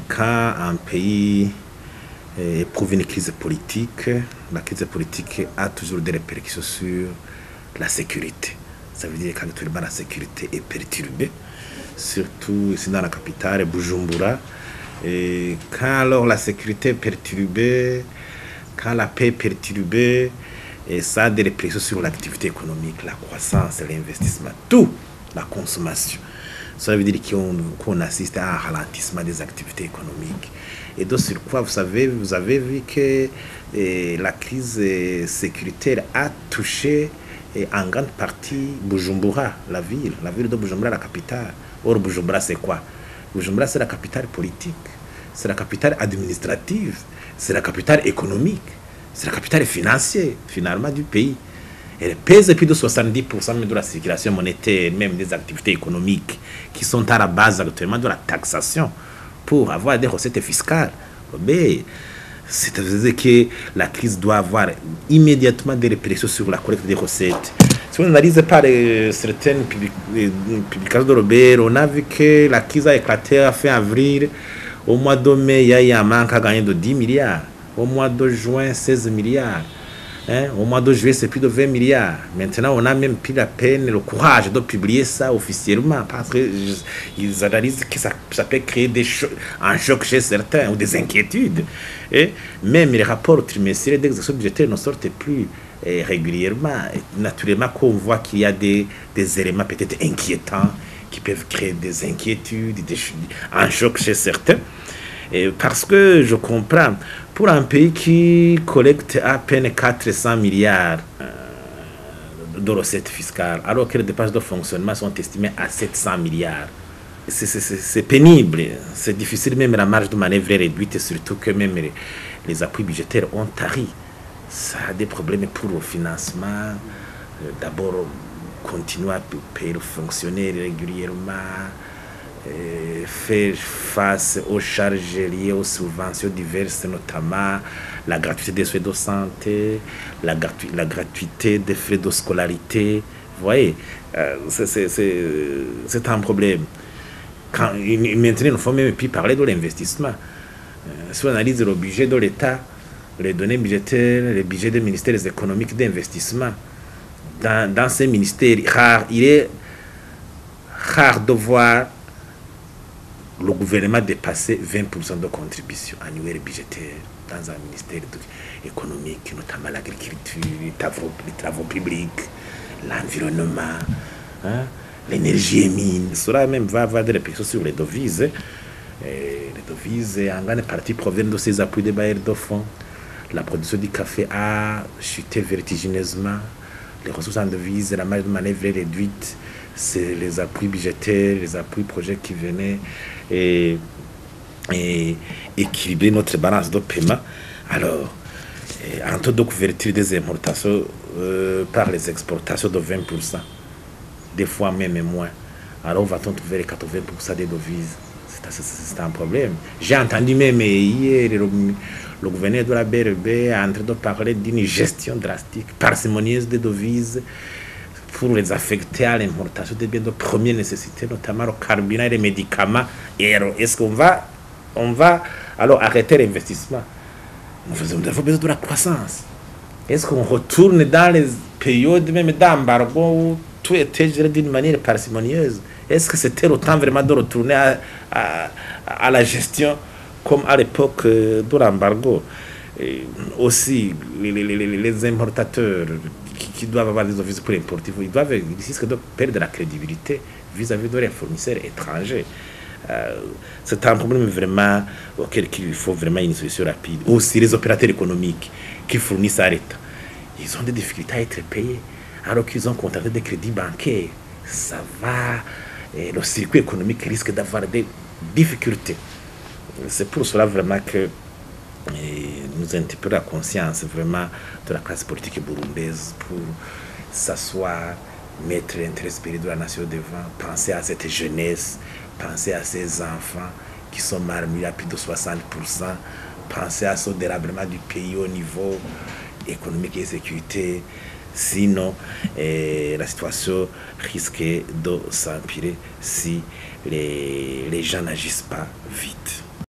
quand un pays éprouve une crise politique, la crise politique a toujours des répercussions sur la sécurité. Ça veut dire qu'actuellement la sécurité est perturbée, surtout ici dans la capitale, Bujumbura. Et quand alors la sécurité est perturbée, quand la paix est perturbée, et ça a des répercussions sur l'activité économique, la croissance, l'investissement, tout, la consommation. Ça veut dire qu'on assiste à un ralentissement des activités économiques. Et donc sur quoi vous avez vu que la crise sécuritaire a touché en grande partie Bujumbura, la ville de Bujumbura, la capitale. Or Bujumbura c'est quoi? Bujumbura c'est la capitale politique, c'est la capitale administrative, c'est la capitale économique, c'est la capitale financière finalement du pays. Elle pèse plus de 70% de la circulation monétaire, même des activités économiques qui sont à la base actuellement de la taxation pour avoir des recettes fiscales. Mais c'est-à-dire que la crise doit avoir immédiatement des répercussions sur la collecte des recettes. Si on analyse par certaines publications de Robert, on a vu que la crise a éclaté à fin avril. Au mois de mai, il y a eu un manque à gagner de 10 milliards. Au mois de juin, 16 milliards. Au mois de juillet, c'est plus de 20 milliards. Maintenant, on a même pris la peine, le courage de publier ça officiellement parce qu'ils analysent que ça peut créer un choc chez certains ou des inquiétudes. Et même les rapports trimestriels d'exécution budgétaire ne sortent plus régulièrement. Naturellement, qu'on voit qu'il y a des éléments peut-être inquiétants qui peuvent créer des inquiétudes, un choc chez certains. Et parce que je comprends, pour un pays qui collecte à peine 400 milliards de recettes fiscales, alors que les dépenses de fonctionnement sont estimées à 700 milliards, c'est pénible, c'est difficile, même la marge de manœuvre est réduite, et surtout que même les appuis budgétaires ont tari. Ça a des problèmes pour le financement. D'abord, continuer à payer le fonctionnaire régulièrement, faire face aux charges liées aux subventions diverses, notamment la gratuité des soins de santé, la gratuité des frais de scolarité. Vous voyez, c'est un problème. Maintenant, il ne faut même plus parler de l'investissement. Si on analyse le budget de l'État, les données budgétaires, les budgets des ministères économiques d'investissement, dans ces ministères, il est rare de voir le gouvernement dépasser 20% de contribution annuelle budgétaire dans un ministère économique, notamment l'agriculture, les travaux publics, l'environnement, l'énergie et mines. Cela même va avoir des répercussions sur les devises. Les devises, en grande partie, proviennent de ces appuis des bailleurs de fonds. La production du café a chuté vertigineusement. Les ressources en devises, la marge de manœuvre est réduite. C'est les appuis budgétaires, les appuis projets qui venaient et équilibrer notre balance de paiement. Alors, un taux de couverture des importations par les exportations de 20%, des fois même moins. Alors, on va trouver les 80% des devises. C'est un problème. J'ai entendu même hier le gouverneur de la BRB est en train de parler d'une gestion drastique, parcimonieuse des devises pour les affecter à l'importation des biens de première nécessité, notamment le carburant et les médicaments. Et est-ce qu'on va alors arrêter l'investissement? Nous avons besoin de la croissance. Est-ce qu'on retourne dans les périodes même d'embargo où tout était géré d'une manière parcimonieuse? Est-ce que c'était le temps vraiment de retourner à la gestion comme à l'époque de l'embargo? Aussi, les importateurs qui doivent avoir des offices pour importer, ils risquent de perdre la crédibilité vis-à-vis de leurs fournisseurs étrangers. C'est un problème vraiment auquel il faut vraiment une solution rapide. Aussi, les opérateurs économiques qui fournissent à l'État, ils ont des difficultés à être payés alors qu'ils ont contracté des crédits bancaires. Ça va, et le circuit économique risque d'avoir des difficultés. C'est pour cela vraiment que nous interpellons la conscience vraiment de la classe politique burundaise pour s'asseoir, mettre l'intérêt supérieur de la nation devant, penser à cette jeunesse, penser à ces enfants qui sont marmés à plus de 60%, penser à ce délabrement du pays au niveau économique et sécurité. Sinon, la situation risque de s'empirer si les gens n'agissent pas vite.